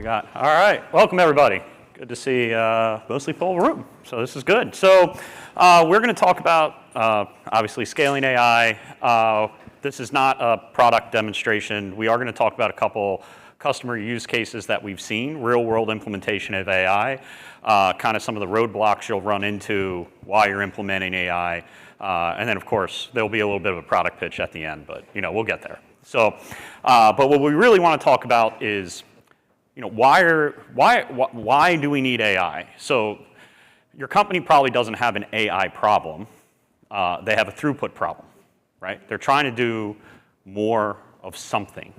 forgot. All right, welcome everybody. Good to see mostly full room, so this is good. So we're going to talk about, obviously, scaling AI. This is not a product demonstration. We are going to talk about a couple customer use cases that we've seen, real-world implementation of AI, kind of some of the roadblocks you'll run into while you're implementing AI, and then, of course, there'll be a little bit of a product pitch at the end, but we'll get there. So, but what we really want to talk about is, why do we need AI? So, your company probably doesn't have an AI problem. They have a throughput problem, right? They're trying to do more of something.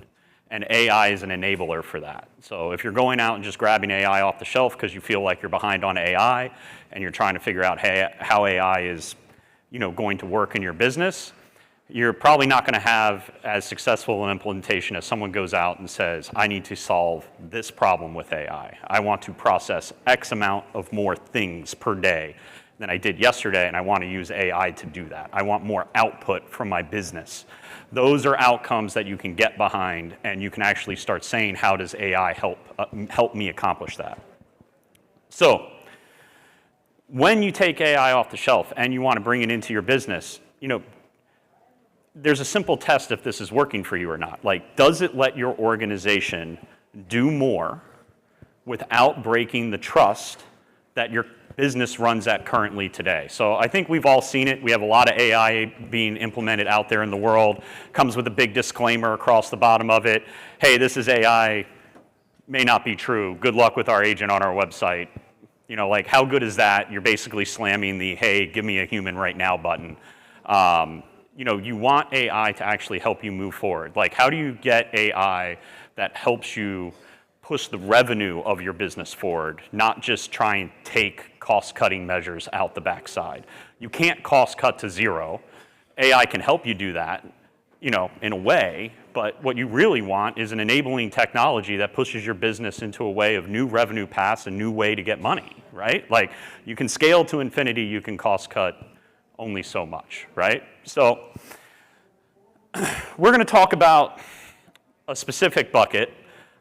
And AI is an enabler for that. So if you're going out and just grabbing AI off the shelf because you feel like you're behind on AI and you're trying to figure out how AI is going to work in your business, you're probably not going to have as successful an implementation as someone goes out and says, I need to solve this problem with AI. I want to process X amount of more things per day than I did yesterday, and I want to use AI to do that. I want more output from my business. Those are outcomes that you can get behind, and you can actually start saying, how does AI help me accomplish that? So when you take AI off the shelf and you want to bring it into your business, there's a simple test if this is working for you or not. Like, does it let your organization do more without breaking the trust that your business runs at currently today? So I think we've all seen it. We have a lot of AI being implemented out there in the world. Comes with a big disclaimer across the bottom of it. Hey, this is AI, may not be true. Good luck with our agent on our website. Like, how good is that? You're basically slamming the, hey, give me a human right now button. You want AI to actually help you move forward. Like, how do you get AI that helps you push the revenue of your business forward, not just try and take cost-cutting measures out the backside? You can't cost cut to zero. AI can help you do that, in a way, but what you really want is an enabling technology that pushes your business into a way of new revenue paths, a new way to get money, right? Like, you can scale to infinity, you can cost cut only so much, right? So we're going to talk about a specific bucket.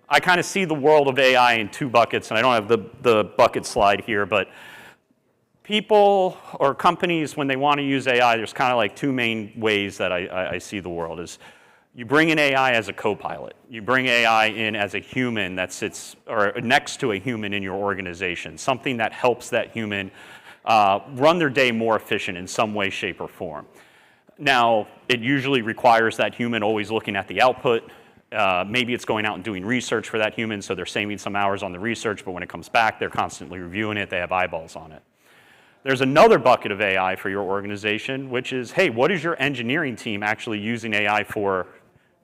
I kind of see the world of AI in two buckets, and I don't have the bucket slide here, but people or companies, when they want to use AI, there's kind of like two main ways that I see the world is you bring in AI as a co-pilot. You bring AI in as a human that sits or next to a human in your organization, something that helps that human run their day more efficient in some way, shape, or form. Now, it usually requires that human always looking at the output. Maybe it's going out and doing research for that human, so they're saving some hours on the research, but when it comes back, they're constantly reviewing it, they have eyeballs on it. There's another bucket of AI for your organization, which is, hey, what is your engineering team actually using AI for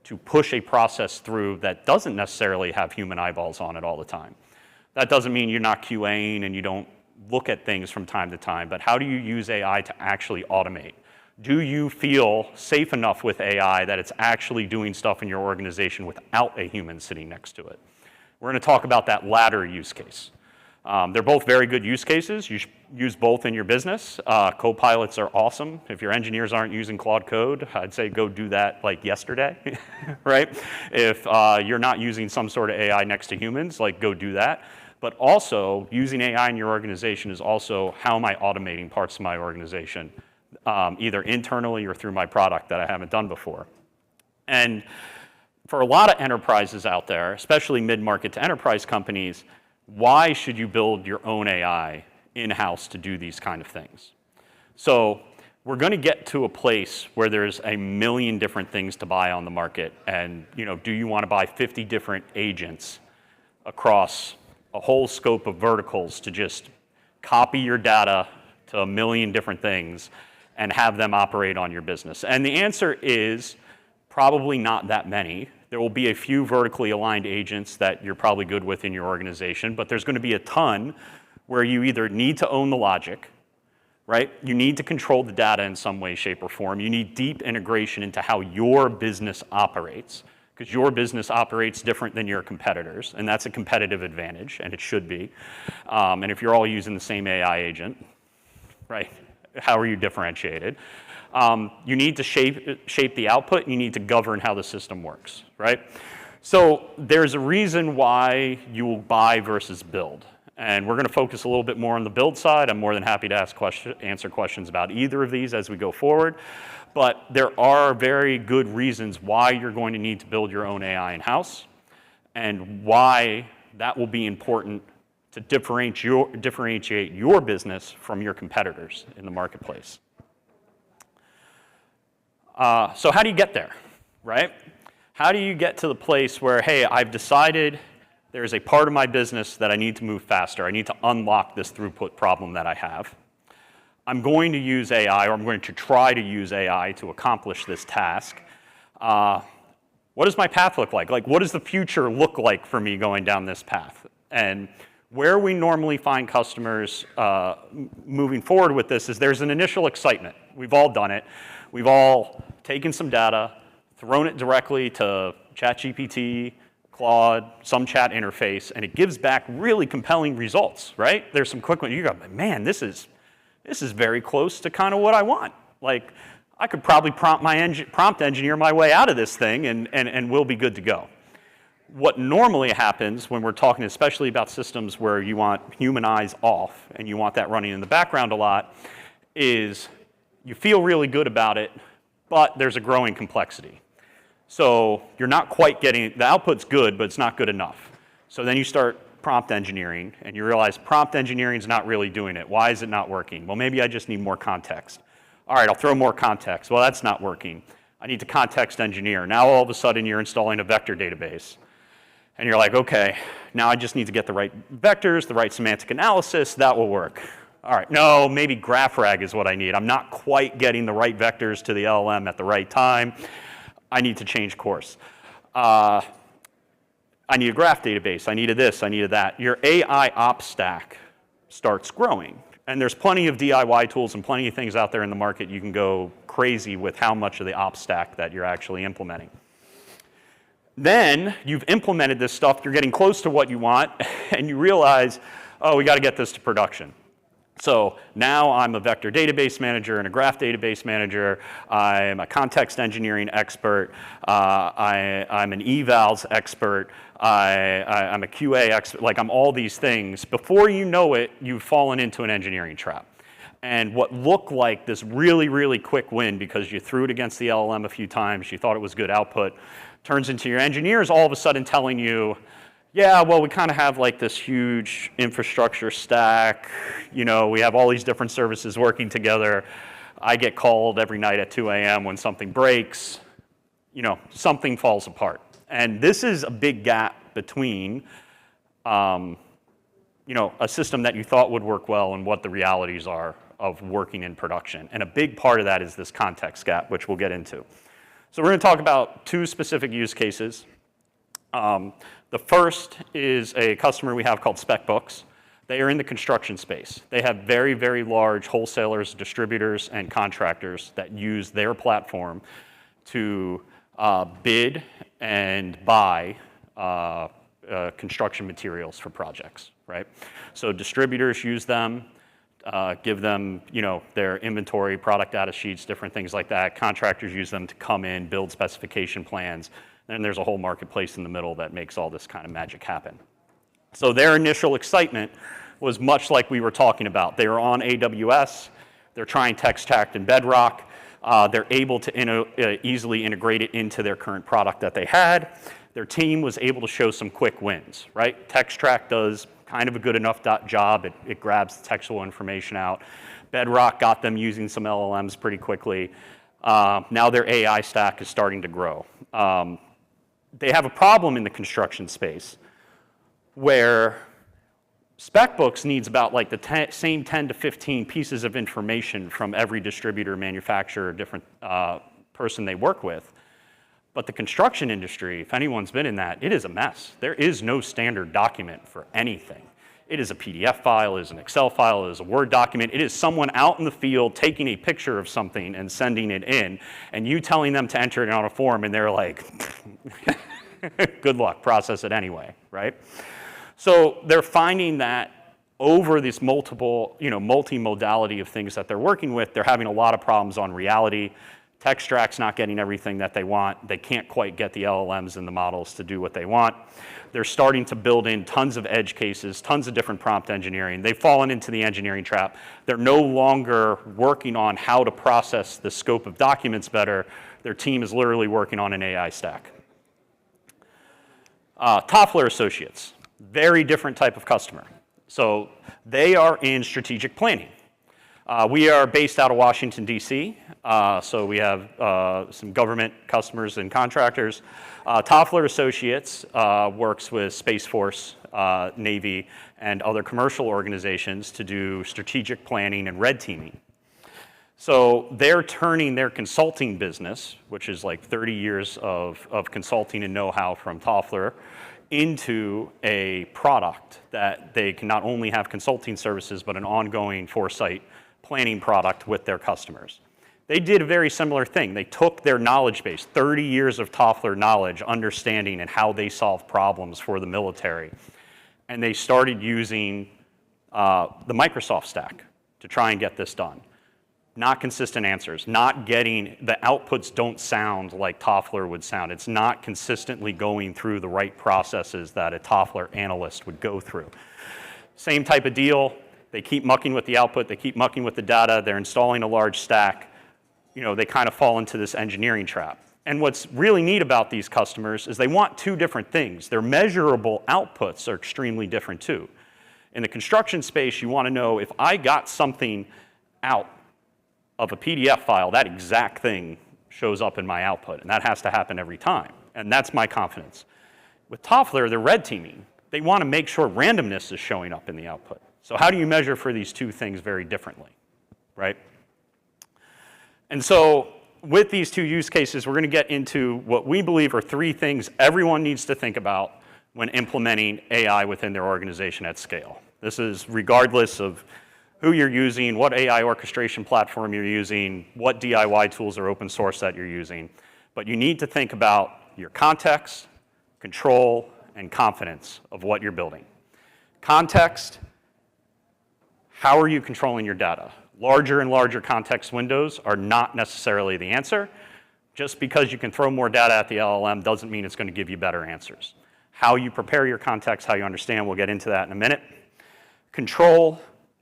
to push a process through that doesn't necessarily have human eyeballs on it all the time? That doesn't mean you're not QAing and you don't look at things from time to time, but how do you use AI to actually automate? Do you feel safe enough with AI that it's actually doing stuff in your organization without a human sitting next to it? We're going to talk about that latter use case. They're both very good use cases. You should use both in your business. Co-pilots are awesome. If your engineers aren't using Claude Code, I'd say go do that like yesterday, right? If you're not using some sort of AI next to humans, like go do that. But also, using AI in your organization is also, how am I automating parts of my organization, either internally or through my product that I haven't done before? And for a lot of enterprises out there, especially mid-market to enterprise companies, why should you build your own AI in-house to do these kind of things? So we're going to get to a place where there's a million different things to buy on the market. And do you want to buy 50 different agents across a whole scope of verticals to just copy your data to a million different things and have them operate on your business? And the answer is probably not that many. There will be a few vertically aligned agents that you're probably good with in your organization, but there's going to be a ton where you either need to own the logic, right? You need to control the data in some way, shape, or form. You need deep integration into how your business operates, because your business operates different than your competitors, and that's a competitive advantage, and it should be. And if you're all using the same AI agent, right, how are you differentiated? You need to shape the output, and you need to govern how the system works, right? So there's a reason why you will buy versus build. And we're going to focus a little bit more on the build side. I'm more than happy to answer questions about either of these as we go forward. But there are very good reasons why you're going to need to build your own AI in-house and why that will be important to differentiate your business from your competitors in the marketplace. So how do you get there, right? How do you get to the place where, hey, I've decided there's a part of my business that I need to move faster. I need to unlock this throughput problem that I have. I'm going to use AI, or I'm going to try to use AI to accomplish this task. What does my path look like? Like, what does the future look like for me going down this path? And where we normally find customers moving forward with this is there's an initial excitement. We've all done it. We've all taken some data, thrown it directly to ChatGPT, Claude, some chat interface, and it gives back really compelling results, right? There's some quick ones. You go, man, this is very close to kind of what I want. Like, I could probably prompt engineer my way out of this thing, and we'll be good to go. What normally happens when we're talking especially about systems where you want human eyes off and you want that running in the background a lot is you feel really good about it, but there's a growing complexity. So you're not quite getting, the output's good, but it's not good enough. So then you start prompt engineering, and you realize prompt engineering is not really doing it. Why is it not working? Well, maybe I just need more context. All right, I'll throw more context. Well, that's not working. I need to context engineer. Now all of a sudden you're installing a vector database. And you're like, okay, now I just need to get the right vectors, the right semantic analysis, that will work. All right, no, maybe GraphRag is what I need. I'm not quite getting the right vectors to the LLM at the right time. I need to change course. I need a graph database. I needed this. I needed that. Your AI ops stack starts growing. And there's plenty of DIY tools and plenty of things out there in the market. You can go crazy with how much of the ops stack that you're actually implementing. Then you've implemented this stuff. You're getting close to what you want. And you realize, oh, we got to get this to production. So now I'm a vector database manager and a graph database manager. I'm a context engineering expert. I'm an evals expert. I'm a QA expert. Like, I'm all these things. Before you know it, you've fallen into an engineering trap. And what looked like this really, really quick win because you threw it against the LLM a few times, you thought it was good output, turns into your engineers all of a sudden telling you, yeah, well, we kind of have like this huge infrastructure stack. You know, we have all these different services working together. I get called every night at 2 a.m. when something breaks. You know, something falls apart. And this is a big gap between, you know, a system that you thought would work well and what the realities are of working in production. And a big part of that is this context gap, which we'll get into. So we're going to talk about two specific use cases. The first is a customer we have called Specbooks. They are in the construction space. They have very, very large wholesalers, distributors, and contractors that use their platform to bid and buy construction materials for projects, right? So distributors use them, give them, you know, their inventory, product data sheets, different things like that. Contractors use them to come in, build specification plans. And there's a whole marketplace in the middle that makes all this kind of magic happen. So their initial excitement was much like we were talking about. They were on AWS. They're trying Textract and Bedrock. They're able to easily integrate it into their current product that they had. Their team was able to show some quick wins, right? Textract does kind of a good enough job. It grabs the textual information out. Bedrock got them using some LLMs pretty quickly. Now their AI stack is starting to grow. They have a problem in the construction space where Specbooks needs about like the same 10 to 15 pieces of information from every distributor, manufacturer, different person they work with. But the construction industry, if anyone's been in that, it is a mess. There is no standard document for anything. It is a PDF file, it is an Excel file, it is a Word document. It is someone out in the field taking a picture of something and sending it in, and you telling them to enter it on a form, and they're like, good luck, process it anyway, right? So they're finding that over this multimodality of things that they're working with, they're having a lot of problems on reality. Textract's not getting everything that they want. They can't quite get the LLMs and the models to do what they want. They're starting to build in tons of edge cases, tons of different prompt engineering. They've fallen into the engineering trap. They're no longer working on how to process the scope of documents better. Their team is literally working on an AI stack. Toffler Associates, very different type of customer. So they are in strategic planning. We are based out of Washington, D.C., so we have some government customers and contractors. Toffler Associates works with Space Force, Navy, and other commercial organizations to do strategic planning and red teaming. So they're turning their consulting business, which is like 30 years of consulting and know-how from Toffler, into a product that they can not only have consulting services, but an ongoing foresight planning product with their customers. They did a very similar thing. They took their knowledge base, 30 years of Toffler knowledge, understanding and how they solve problems for the military, and they started using the Microsoft stack to try and get this done. Not consistent answers, not getting, the outputs don't sound like Toffler would sound. It's not consistently going through the right processes that a Toffler analyst would go through. Same type of deal. They keep mucking with the output, they keep mucking with the data, they're installing a large stack. You know, they kind of fall into this engineering trap. And what's really neat about these customers is they want two different things. Their measurable outputs are extremely different too. In the construction space, you want to know if I got something out of a PDF file, that exact thing shows up in my output, and that has to happen every time. And that's my confidence. With Toffler, they're red teaming. They want to make sure randomness is showing up in the output. So how do you measure for these two things very differently, right? And so with these two use cases, we're going to get into what we believe are three things everyone needs to think about when implementing AI within their organization at scale. This is regardless of who you're using, what AI orchestration platform you're using, what DIY tools or open source that you're using. But you need to think about your context, control, and confidence of what you're building. Context. How are you controlling your data? Larger and larger context windows are not necessarily the answer. Just because you can throw more data at the LLM doesn't mean it's going to give you better answers. How you prepare your context, how you understand, we'll get into that in a minute. Control,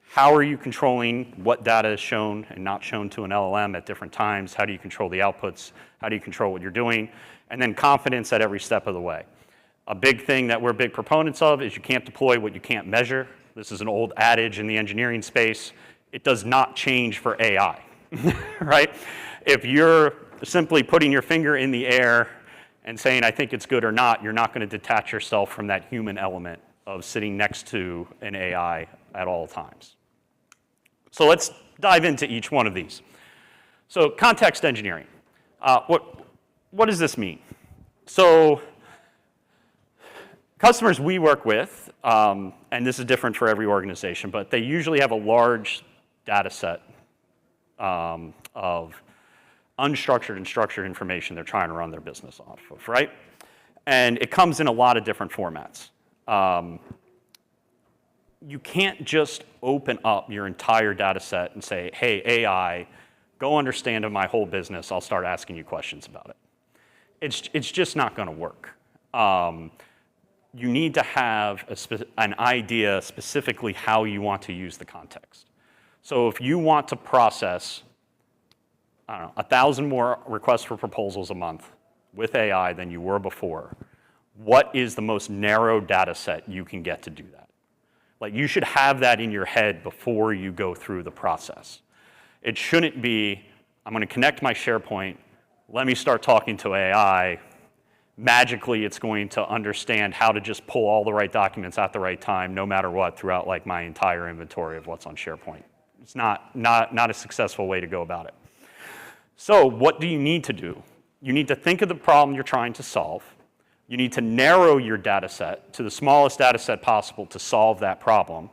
how are you controlling what data is shown and not shown to an LLM at different times? How do you control the outputs? How do you control what you're doing? And then confidence at every step of the way. A big thing that we're big proponents of is you can't deploy what you can't measure. This is an old adage in the engineering space. It does not change for AI, right? If you're simply putting your finger in the air and saying, I think it's good or not, you're not going to detach yourself from that human element of sitting next to an AI at all times. So let's dive into each one of these. So context engineering. What does this mean? So customers we work with, and this is different for every organization, but they usually have a large data set of unstructured and structured information they're trying to run their business off of, right? And it comes in a lot of different formats. You can't just open up your entire data set and say, hey, AI, go understand my whole business. I'll start asking you questions about it. It's just not going to work. You need to have an idea specifically how you want to use the context. So if you want to process, I don't know, 1,000 more requests for proposals a month with AI than you were before, what is the most narrow data set you can get to do that? Like, you should have that in your head before you go through the process. It shouldn't be, I'm going to connect my SharePoint, let me start talking to AI, magically it's going to understand how to just pull all the right documents at the right time, no matter what, throughout like my entire inventory of what's on SharePoint. It's not a successful way to go about it. So what do you need to do? You need to think of the problem you're trying to solve. You need to narrow your data set to the smallest data set possible to solve that problem.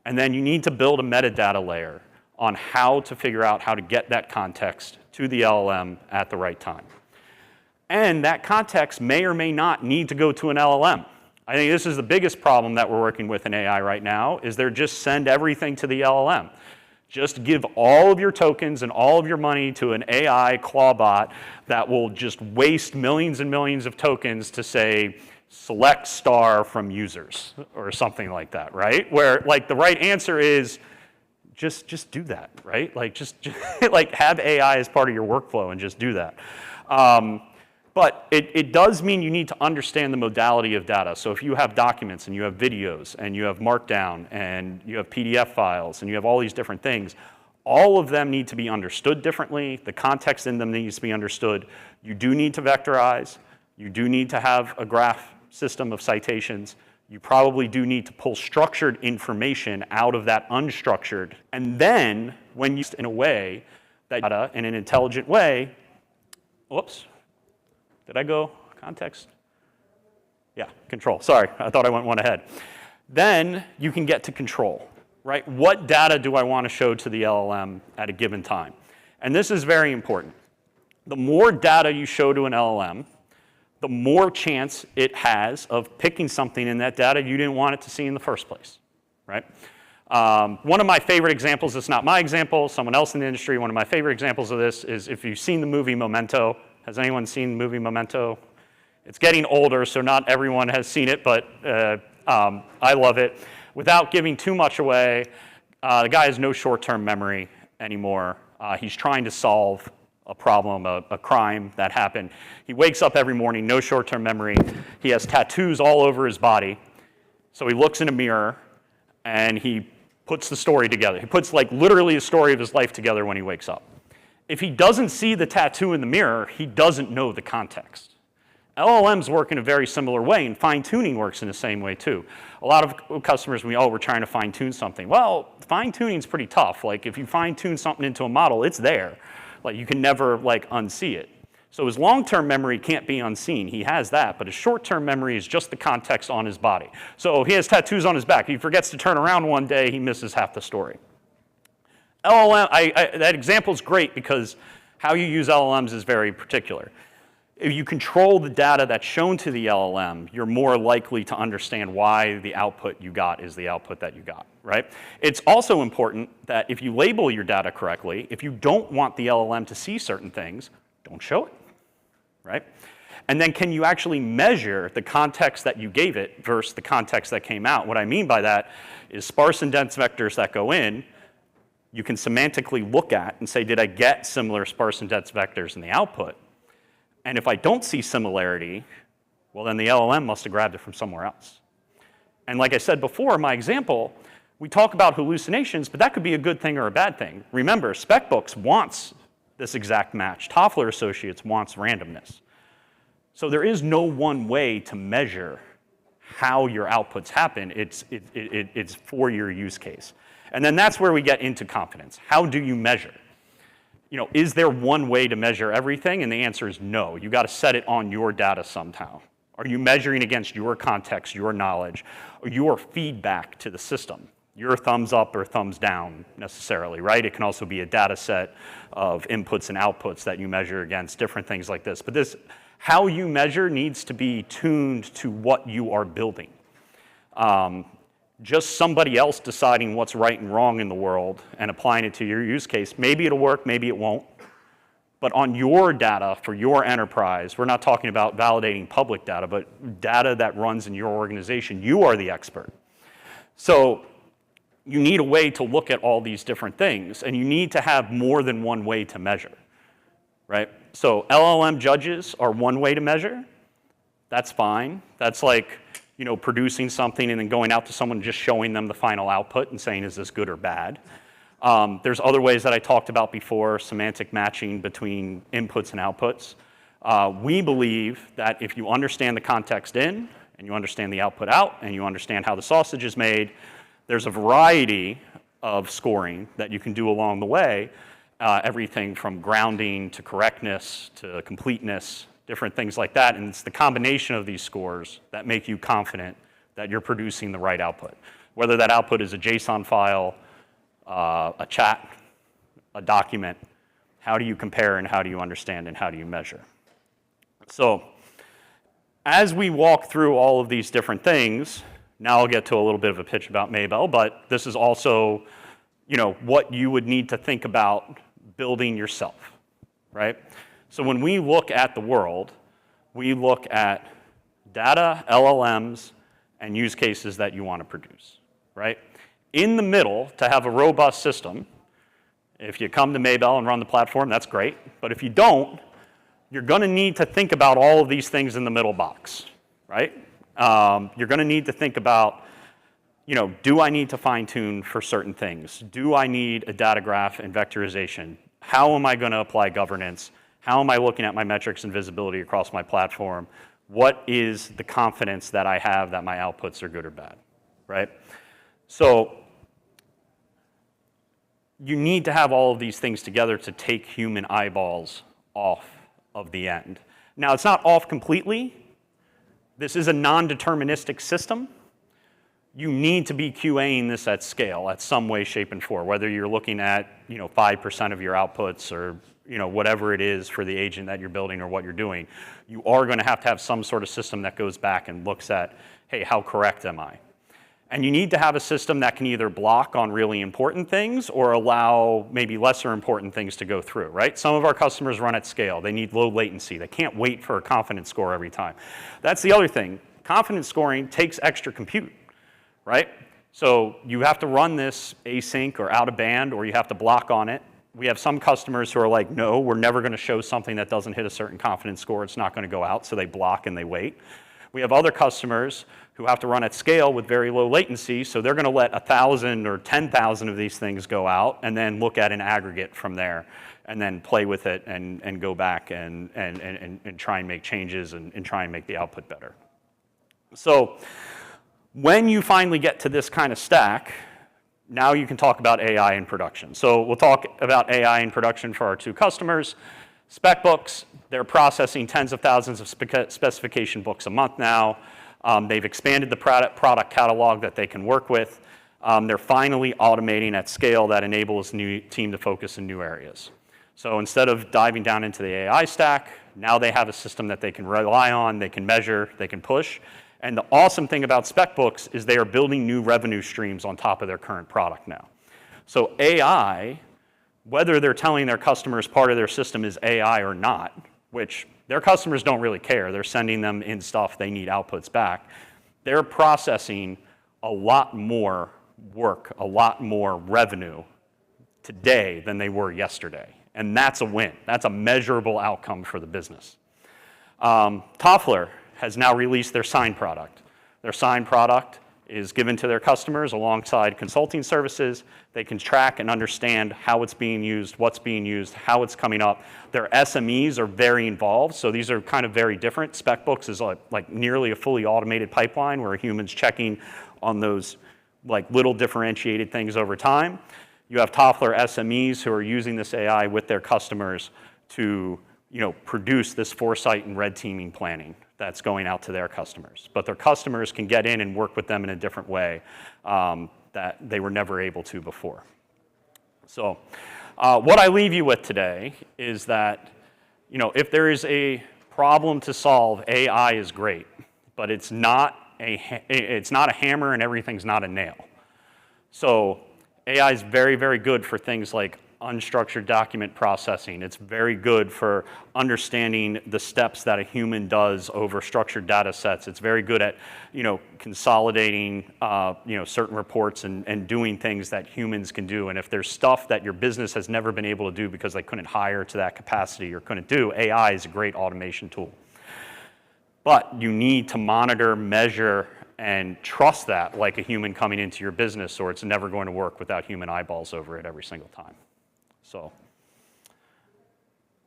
And then you need to build a metadata layer on how to figure out how to get that context to the LLM at the right time. And that context may or may not need to go to an LLM. I think this is the biggest problem that we're working with in AI right now, is they're just send everything to the LLM. Just give all of your tokens and all of your money to an AI clawbot that will just waste millions and millions of tokens to say, select star from users or something like that, right? Where like the right answer is just do that, right? Like just like have AI as part of your workflow and just do that. But it does mean you need to understand the modality of data. So if you have documents and you have videos and you have Markdown and you have PDF files and you have all these different things, all of them need to be understood differently. The context in them needs to be understood. You do need to vectorize. You do need to have a graph system of citations. You probably do need to pull structured information out of that unstructured. And then when used in a way that data in an intelligent way, whoops. Did I go context? Yeah, control. Sorry, I thought I went one ahead. Then you can get to control, right? What data do I want to show to the LLM at a given time? And this is very important. The more data you show to an LLM, the more chance it has of picking something in that data you didn't want it to see in the first place, right? One of my favorite examples, it's not my example, someone else in the industry, one of my favorite examples of this is if you've seen the movie Memento. Has anyone seen the movie Memento? It's getting older, so not everyone has seen it, but I love it. Without giving too much away, the guy has no short-term memory anymore. He's trying to solve a problem, a crime that happened. He wakes up every morning, no short-term memory. He has tattoos all over his body. So he looks in a mirror, and he puts the story together. He puts like literally the story of his life together when he wakes up. If he doesn't see the tattoo in the mirror, he doesn't know the context. LLMs work in a very similar way, and fine-tuning works in the same way too. A lot of customers, we're trying to fine-tune something. Well, fine-tuning is pretty tough. Like if you fine-tune something into a model, it's there. Like you can never like unsee it. So his long-term memory can't be unseen. He has that, but his short-term memory is just the context on his body. So he has tattoos on his back. He forgets to turn around one day, he misses half the story. LLM, that example is great because how you use LLMs is very particular. If you control the data that's shown to the LLM, you're more likely to understand why the output you got is the output that you got, right? It's also important that if you label your data correctly, if you don't want the LLM to see certain things, don't show it, right? And then can you actually measure the context that you gave it versus the context that came out? What I mean by that is sparse and dense vectors that go in, you can semantically look at and say, did I get similar sparse and dense vectors in the output? And if I don't see similarity, well, then the LLM must have grabbed it from somewhere else. And like I said before, my example, we talk about hallucinations, but that could be a good thing or a bad thing. Remember, Specbooks wants this exact match. Toffler Associates wants randomness. So there is no one way to measure how your outputs happen. It's for your use case. And then that's where we get into confidence. How do you measure? Is there one way to measure everything? And the answer is no. You got to set it on your data somehow. Are you measuring against your context, your knowledge, or your feedback to the system? Your thumbs up or thumbs down necessarily, right? It can also be a data set of inputs and outputs that you measure against, different things like this. But how you measure needs to be tuned to what you are building. Just somebody else deciding what's right and wrong in the world and applying it to your use case, maybe it'll work, maybe it won't. But on your data for your enterprise, we're not talking about validating public data, but data that runs in your organization, you are the expert. So you need a way to look at all these different things, and you need to have more than one way to measure, right? So LLM judges are one way to measure. That's fine. That's like producing something and then going out to someone and just showing them the final output and saying, is this good or bad? There's other ways that I talked about before, semantic matching between inputs and outputs. We believe that if you understand the context in, and you understand the output out, and you understand how the sausage is made, there's a variety of scoring that you can do along the way, everything from grounding to correctness to completeness, different things like that, and it's the combination of these scores that make you confident that you're producing the right output. Whether that output is a JSON file, a chat, a document, how do you compare and how do you understand and how do you measure? So as we walk through all of these different things, now I'll get to a little bit of a pitch about Meibel, but this is also what you would need to think about building yourself, right? So when we look at the world, we look at data, LLMs, and use cases that you want to produce, right? In the middle, to have a robust system, if you come to Meibel and run the platform, that's great. But if you don't, you're going to need to think about all of these things in the middle box, right? You're going to need to think about, do I need to fine tune for certain things? Do I need a data graph and vectorization? How am I going to apply governance? How am I looking at my metrics and visibility across my platform? What is the confidence that I have that my outputs are good or bad, right? So you need to have all of these things together to take human eyeballs off of the end. Now, it's not off completely. This is a non-deterministic system. You need to be QAing this at scale at some way, shape, and form, whether you're looking at 5% of your outputs or whatever it is for the agent that you're building or what you're doing. You are going to have some sort of system that goes back and looks at, hey, how correct am I? And you need to have a system that can either block on really important things or allow maybe lesser important things to go through, right? Some of our customers run at scale. They need low latency. They can't wait for a confidence score every time. That's the other thing. Confidence scoring takes extra compute, right? So you have to run this async or out of band, or you have to block on it. We have some customers who are like, no, we're never going to show something that doesn't hit a certain confidence score. It's not going to go out, so they block and they wait. We have other customers who have to run at scale with very low latency, so they're going to let 1,000 or 10,000 of these things go out and then look at an aggregate from there and then play with it and go back and try and make changes and try and make the output better. So when you finally get to this kind of stack, now you can talk about AI in production. So we'll talk about AI in production for our two customers. Specbooks, they're processing tens of thousands of specification books a month now. They've expanded the product catalog that they can work with. They're finally automating at scale that enables new team to focus in new areas. So instead of diving down into the AI stack, now they have a system that they can rely on, they can measure, they can push. And the awesome thing about Specbooks is they are building new revenue streams on top of their current product now. So AI, whether they're telling their customers part of their system is AI or not, which their customers don't really care. They're sending them in stuff, they need outputs back. They're processing a lot more work, a lot more revenue today than they were yesterday. And that's a win. That's a measurable outcome for the business. Toffler has now released their sign product. Their sign product is given to their customers alongside consulting services. They can track and understand how it's being used, what's being used, how it's coming up. Their SMEs are very involved, so these are kind of very different. Specbooks is like nearly a fully automated pipeline where a human's checking on those like little differentiated things over time. You have Toffler SMEs who are using this AI with their customers to produce this foresight and red teaming planning that's going out to their customers. But their customers can get in and work with them in a different way that they were never able to before. So what I leave you with today is that if there is a problem to solve, AI is great, but it's not a hammer and everything's not a nail. So AI is very, very good for things like unstructured document processing. It's very good for understanding the steps that a human does over structured data sets. It's very good at, consolidating, certain reports and doing things that humans can do. And if there's stuff that your business has never been able to do because they couldn't hire to that capacity or couldn't do, AI is a great automation tool. But you need to monitor, measure, and trust that like a human coming into your business, or it's never going to work without human eyeballs over it every single time. So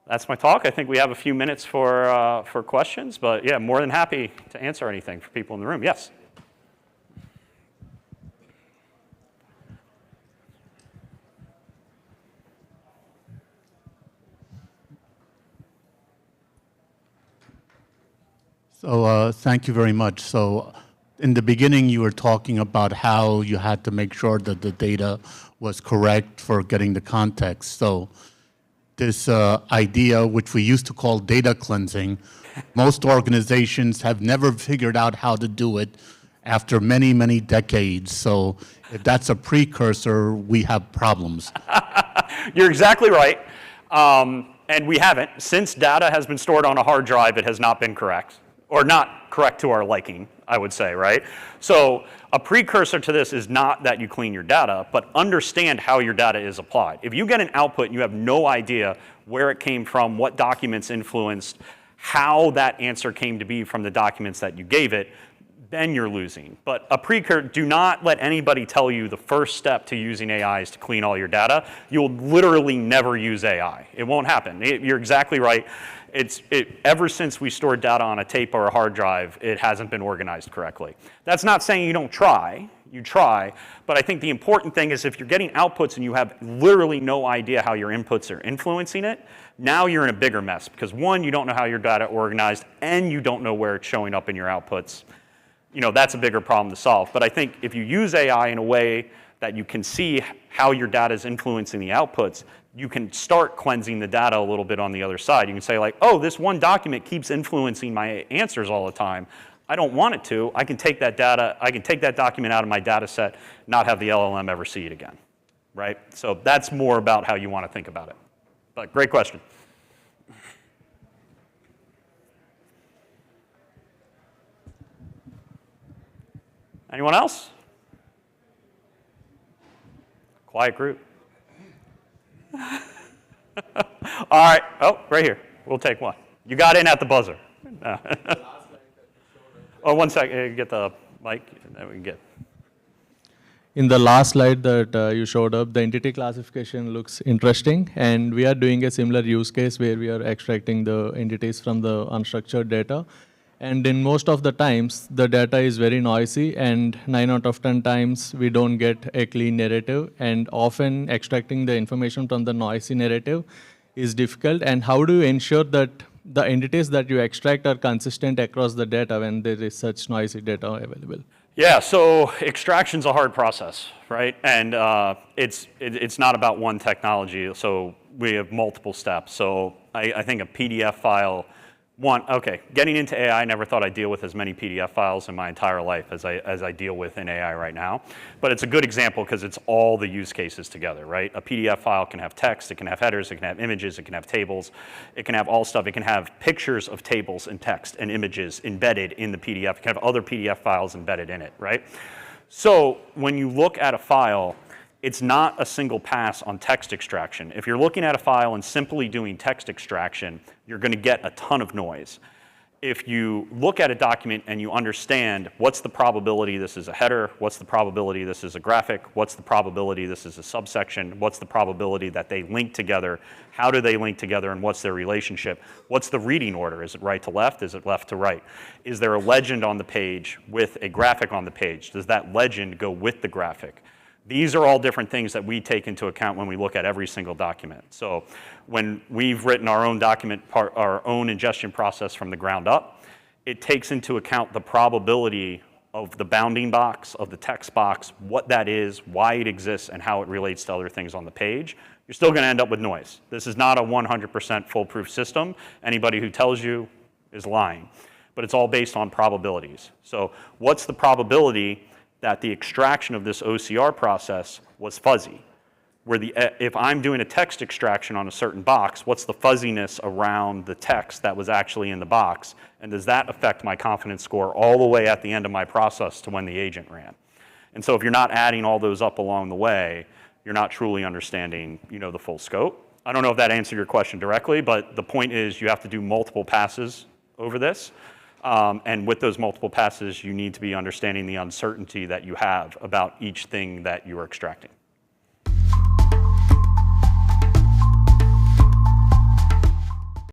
that's my talk. I think we have a few minutes for questions, but yeah, more than happy to answer anything for people in the room. Yes? So thank you very much. So in the beginning, you were talking about how you had to make sure that the data was correct for getting the context. So this idea, which we used to call data cleansing, most organizations have never figured out how to do it. after many, many decades. So if that's a precursor, we have problems. You're exactly right. And we haven't. Since data has been stored on a hard drive, it has not been correct, or not correct to our liking, I would say, right? So a precursor to this is not that you clean your data, but understand how your data is applied. If you get an output and you have no idea where it came from, what documents influenced, how that answer came to be from the documents that you gave it, then you're losing. But a precursor, do not let anybody tell you the first step to using AI is to clean all your data. You'll literally never use AI. It won't happen. You're exactly right. Ever since we stored data on a tape or a hard drive, it hasn't been organized correctly. That's not saying you don't try. You try. But I think the important thing is if you're getting outputs and you have literally no idea how your inputs are influencing it, now you're in a bigger mess. Because one, you don't know how your data are organized, and you don't know where it's showing up in your outputs. That's a bigger problem to solve. But I think if you use AI in a way that you can see how your data is influencing the outputs, you can start cleansing the data a little bit on the other side. You can say like, oh, this one document keeps influencing my answers all the time. I don't want it to. I can take that data, I can take that document out of my data set, not have the LLM ever see it again, right? So that's more about how you want to think about it. But great question. Anyone else? Quiet group. All right. Oh, right here. We'll take one. You got in at the buzzer. Oh, 1 second. Get the mic, and then we can get. In the last slide that you showed up, the entity classification looks interesting, and we are doing a similar use case where we are extracting the entities from the unstructured data. And in most of the times, the data is very noisy, and 9 out of 10 times, we don't get a clean narrative. And often, extracting the information from the noisy narrative is difficult. And how do you ensure that the entities that you extract are consistent across the data when there is such noisy data available? Yeah, so extraction's a hard process, right? And it's not about one technology. So we have multiple steps. So I think a PDF file, getting into AI, I never thought I'd deal with as many PDF files in my entire life as I deal with in AI right now. But it's a good example because it's all the use cases together, right? A PDF file can have text, it can have headers, it can have images, it can have tables, it can have all stuff. It can have pictures of tables and text and images embedded in the PDF. It can have other PDF files embedded in it, right? So when you look at a file, it's not a single pass on text extraction. If you're looking at a file and simply doing text extraction, you're going to get a ton of noise. If you look at a document and you understand what's the probability this is a header, what's the probability this is a graphic, what's the probability this is a subsection, what's the probability that they link together, how do they link together, and what's their relationship, what's the reading order, is it right to left, is it left to right, is there a legend on the page with a graphic on the page, does that legend go with the graphic? These are all different things that we take into account when we look at every single document. So when we've written our own our own ingestion process from the ground up, it takes into account the probability of the bounding box, of the text box, what that is, why it exists, and how it relates to other things on the page. You're still going to end up with noise. This is not a 100% foolproof system. Anybody who tells you is lying. But it's all based on probabilities. So what's the probability that the extraction of this OCR process was fuzzy? If I'm doing a text extraction on a certain box, what's the fuzziness around the text that was actually in the box? And does that affect my confidence score all the way at the end of my process to when the agent ran? And so if you're not adding all those up along the way, you're not truly understanding, the full scope. I don't know if that answered your question directly, but the point is you have to do multiple passes over this. And with those multiple passes, you need to be understanding the uncertainty that you have about each thing that you are extracting.